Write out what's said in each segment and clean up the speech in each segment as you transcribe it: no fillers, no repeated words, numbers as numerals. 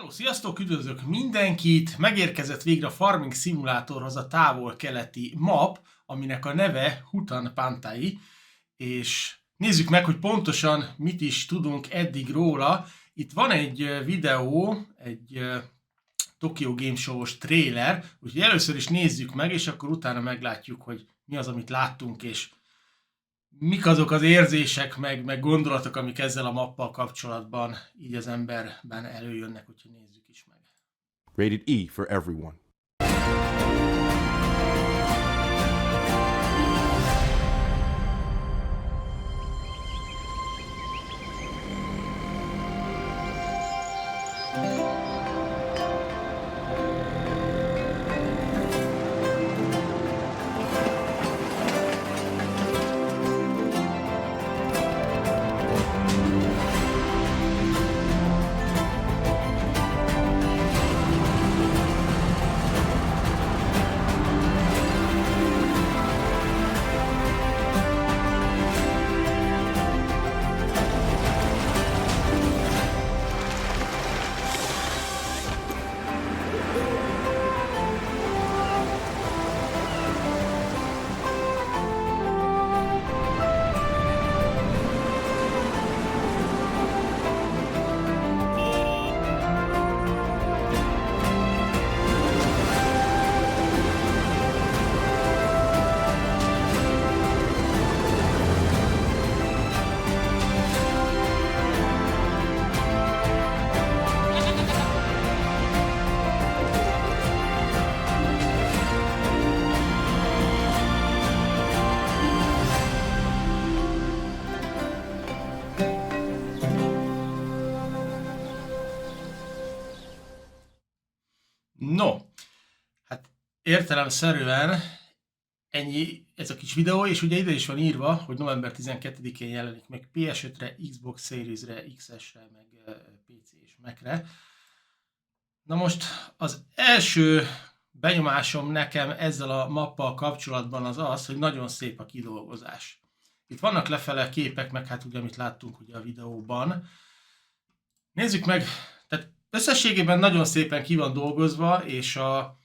Hello, sziasztok, üdvözlök mindenkit! Megérkezett végre a Farming Simulatorhoz a távol-keleti map, aminek a neve Hutan Pantai, és nézzük meg, hogy pontosan mit is tudunk eddig róla. Itt van egy videó, egy Tokyo Game Show-os trailer, úgyhogy először is nézzük meg, és akkor utána meglátjuk, hogy mi az, amit láttunk, és mik azok az érzések, meg gondolatok, amik ezzel a mappal kapcsolatban így az emberben előjönnek, úgyhogy nézzük is meg. Rated E for everyone. No, hát értelemszerűen ennyi ez a kis videó, és ugye ide is van írva, hogy november 12-én jelenik meg PS5-re, Xbox Series-re, XS-re, meg PC és Mac-re. Na most az első benyomásom nekem ezzel a mappal kapcsolatban az az, hogy nagyon szép a kidolgozás. Itt vannak lefele képek, meg hát ugye amit láttunk ugye a videóban. Nézzük meg, tehát összességében nagyon szépen ki van dolgozva, és a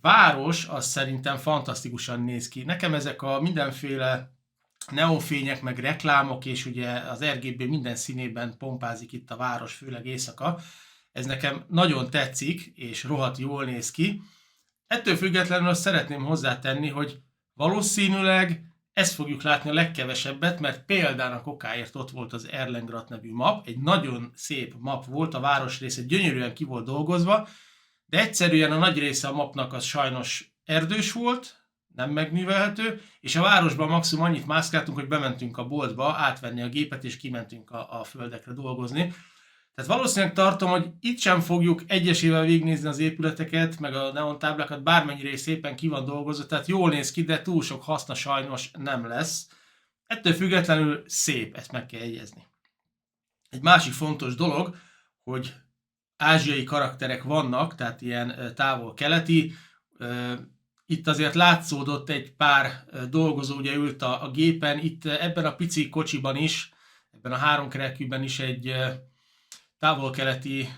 város az szerintem fantasztikusan néz ki. Nekem ezek a mindenféle neonfények, meg reklámok, és ugye az RGB minden színében pompázik itt a város, főleg éjszaka. Ez nekem nagyon tetszik, és rohadt jól néz ki. Ettől függetlenül azt szeretném hozzátenni, hogy valószínűleg ezt fogjuk látni a legkevesebbet, mert példának okáért ott volt az Erlengrad nevű map, egy nagyon szép map volt, a városrésze gyönyörűen ki volt dolgozva, de egyszerűen a nagy része a mapnak az sajnos erdős volt, nem megművelhető, és a városban maximum annyit mászkáltunk, hogy bementünk a boltba átvenni a gépet, és kimentünk a földekre dolgozni. Tehát valószínűleg tartom, hogy itt sem fogjuk egyesével végignézni az épületeket, meg a neontáblákat, bármennyire szépen ki van dolgozva, tehát jól néz ki, de túl sok haszna sajnos nem lesz. Ettől függetlenül szép, ezt meg kell jegyezni. Egy másik fontos dolog, hogy ázsiai karakterek vannak, tehát ilyen távol-keleti. Itt azért látszódott egy pár dolgozó, ugye ült a gépen, itt ebben a pici kocsiban is, ebben a háromkerekűben is egy távol-keleti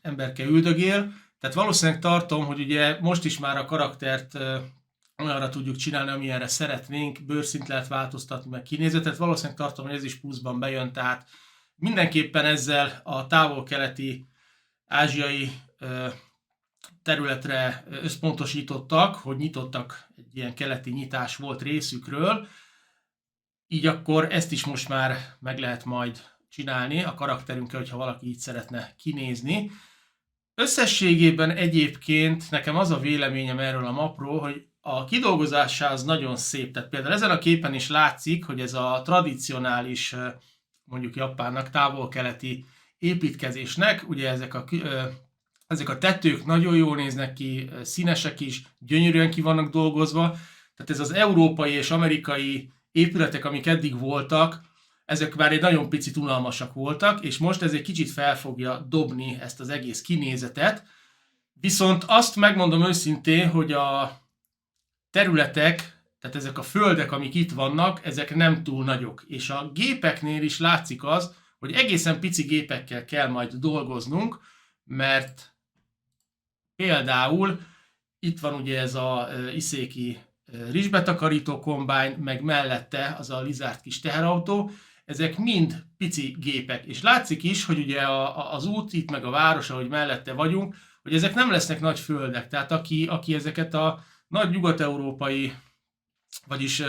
emberke üldögél, tehát valószínűleg tartom, hogy ugye most is már a karaktert olyanra tudjuk csinálni, amilyenre szeretnénk, bőrszint lehet változtatni, meg kinézetet, valószínűleg tartom, hogy ez is pluszban bejön, tehát mindenképpen ezzel a távol-keleti ázsiai területre összpontosítottak, hogy nyitottak, egy ilyen keleti nyitás volt részükről, így akkor ezt is most már meg lehet majd csinálni a karakterünkkel, hogyha valaki így szeretne kinézni. Összességében egyébként nekem az a véleményem erről a mapról, hogy a kidolgozása az nagyon szép. Tehát például ezen a képen is látszik, hogy ez a tradicionális, mondjuk Japánnak távol-keleti építkezésnek, ugye ezek a tetők nagyon jól néznek ki, színesek is, gyönyörűen ki vannak dolgozva. Tehát ez az európai és amerikai épületek, amik eddig voltak, ezek már egy nagyon picit unalmasak voltak, és most ez egy kicsit fel fogja dobni ezt az egész kinézetet. Viszont azt megmondom őszintén, hogy a területek, tehát ezek a földek, amik itt vannak, ezek nem túl nagyok. És a gépeknél is látszik az, hogy egészen pici gépekkel kell majd dolgoznunk, mert például itt van ugye ez a Iszéki rizsbetakarító kombány, meg mellette az a Lizard kis teherautó, ezek mind pici gépek, és látszik is, hogy ugye az út itt meg a város, ahogy mellette vagyunk, hogy ezek nem lesznek nagy földek, tehát aki ezeket a nagy nyugat-európai, vagyis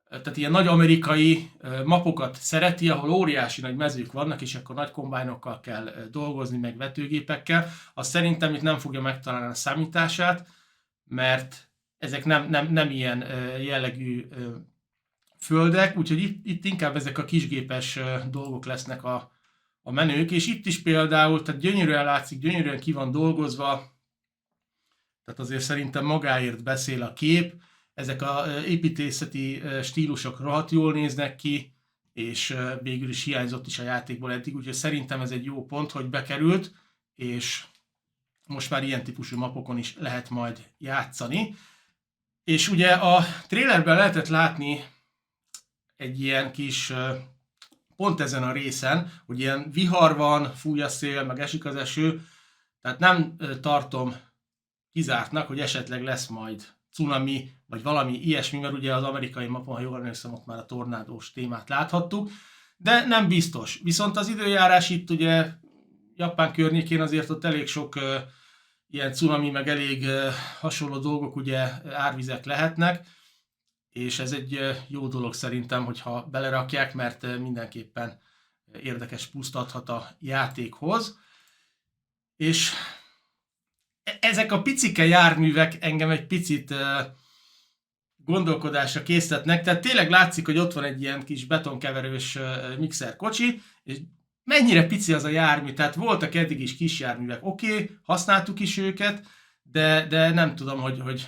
tehát ilyen nagy amerikai mapokat szereti, ahol óriási nagy mezők vannak, és akkor nagy kombájnokkal kell dolgozni, meg vetőgépekkel, az szerintem itt nem fogja megtalálni a számítását, mert ezek nem ilyen jellegű földek, úgyhogy itt inkább ezek a kisgépes dolgok lesznek a menők, és itt is például, tehát gyönyörűen látszik, gyönyörűen ki van dolgozva, tehát azért szerintem magáért beszél a kép, ezek az építészeti stílusok rohadt jól néznek ki, és végül is hiányzott is a játékból eddig, úgyhogy szerintem ez egy jó pont, hogy bekerült, és most már ilyen típusú mapokon is lehet majd játszani. És ugye a trailerben lehetett látni egy ilyen kis, pont ezen a részen, hogy ilyen vihar van, fúj a szél, meg esik az eső, tehát nem tartom kizártnak, hogy esetleg lesz majd cunami, vagy valami ilyesmi, mert ugye az amerikai mapon, ha jól emlékszem, ott már a tornádós témát láthattuk, de nem biztos. Viszont az időjárás itt ugye Japán környékén azért ott elég sok ilyen cunami, meg elég hasonló dolgok, ugye árvizek lehetnek, és ez egy jó dolog szerintem, hogyha belerakják, mert mindenképpen érdekes puszt adhat a játékhoz. És ezek a picike járművek engem egy picit gondolkodásra késztetnek, tehát tényleg látszik, hogy ott van egy ilyen kis betonkeverős mixer kocsi, és mennyire pici az a jármű, tehát voltak eddig is kis járművek, oké, használtuk is őket, de nem tudom, hogy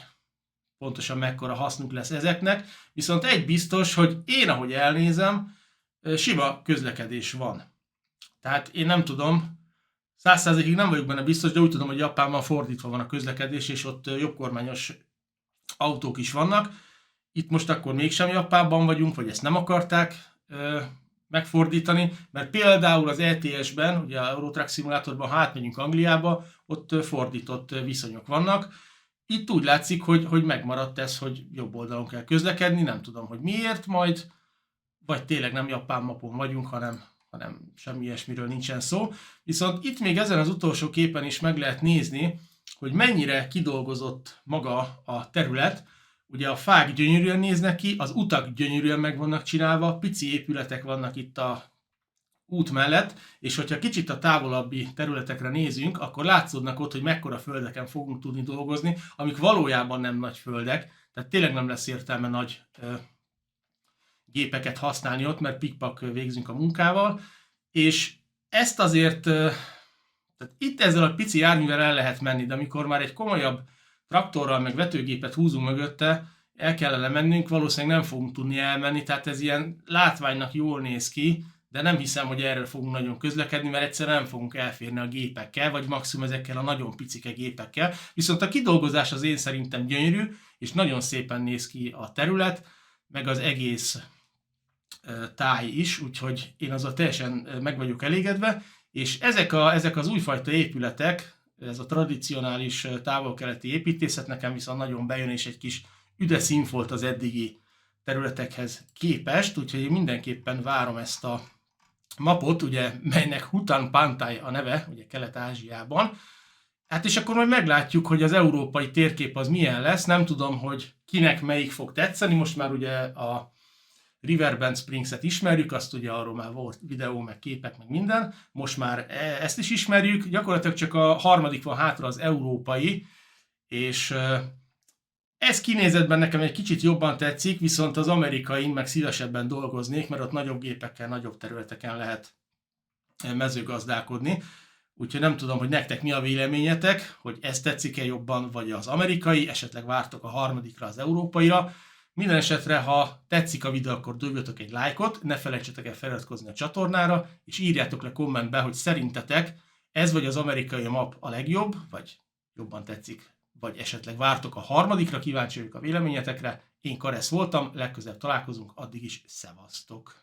pontosan mekkora hasznuk lesz ezeknek, viszont egy biztos, hogy én ahogy elnézem, sima közlekedés van. Tehát én nem tudom, 100%-ig nem vagyok benne biztos, de úgy tudom, hogy Japánban fordítva van a közlekedés, és ott jobbkormányos autók is vannak. Itt most akkor mégsem Japánban vagyunk, vagy ezt nem akarták megfordítani, mert például az ETS-ben, ugye a Euro Truck Simulatorban, ha átmegyünk Angliába, ott fordított viszonyok vannak. Itt úgy látszik, hogy megmaradt ez, hogy jobb oldalon kell közlekedni, nem tudom, hogy miért majd, vagy tényleg nem japán mapon vagyunk, hanem semmi ilyesmiről nincsen szó. Viszont itt még ezen az utolsó képen is meg lehet nézni, hogy mennyire kidolgozott maga a terület. Ugye a fák gyönyörűen néznek ki, az utak gyönyörűen meg vannak csinálva, pici épületek vannak itt a út mellett, és hogyha kicsit a távolabbi területekre nézünk, akkor látszódnak ott, hogy mekkora földeken fogunk tudni dolgozni, amik valójában nem nagy földek, tehát tényleg nem lesz értelme nagy gépeket használni ott, mert pikpak végzünk a munkával, és ezt azért, tehát itt ezzel a pici járművel el lehet menni, de amikor már egy komolyabb traktorral meg vetőgépet húzunk mögötte, el kellene mennünk, valószínűleg nem fogunk tudni elmenni, tehát ez ilyen látványnak jól néz ki, de nem hiszem, hogy erről fogunk nagyon közlekedni, mert egyszerűen nem fogunk elférni a gépekkel, vagy maximum ezekkel a nagyon picike gépekkel. Viszont a kidolgozás az én szerintem gyönyörű, és nagyon szépen néz ki a terület, meg az egész táj is, úgyhogy én azzal teljesen meg vagyok elégedve, és ezek az újfajta épületek, ez a tradicionális távol-keleti építészet nekem viszont nagyon bejön, és egy kis üde színfolt az eddigi területekhez képest, úgyhogy én mindenképpen várom ezt a mapot, ugye, melynek Hutan Pantai a neve, ugye Kelet-Ázsiában. Hát és akkor majd meglátjuk, hogy az európai térkép az milyen lesz, nem tudom, hogy kinek melyik fog tetszeni, most már ugye a Riverbend Springs-et ismerjük, azt ugye arról már volt videó, meg képek, meg minden, most már ezt is ismerjük, gyakorlatilag csak a harmadik van hátra, az európai, és ez kinézetben nekem egy kicsit jobban tetszik, viszont az amerikain meg szívesebben dolgoznék, mert ott nagyobb gépekkel, nagyobb területeken lehet mezőgazdálkodni. Úgyhogy nem tudom, hogy nektek mi a véleményetek, hogy ez tetszik-e jobban, vagy az amerikai, esetleg vártok a harmadikra, az európaira. Minden esetre, ha tetszik a videó, akkor dobjatok egy lájkot, ne felejtsetek el feliratkozni a csatornára, és írjátok le kommentbe, hogy szerintetek ez vagy az amerikai map a legjobb, vagy jobban tetszik, vagy esetleg vártok a harmadikra, kíváncsi vagyok a véleményetekre. Én Karesz voltam, legközelebb találkozunk, addig is szevasztok!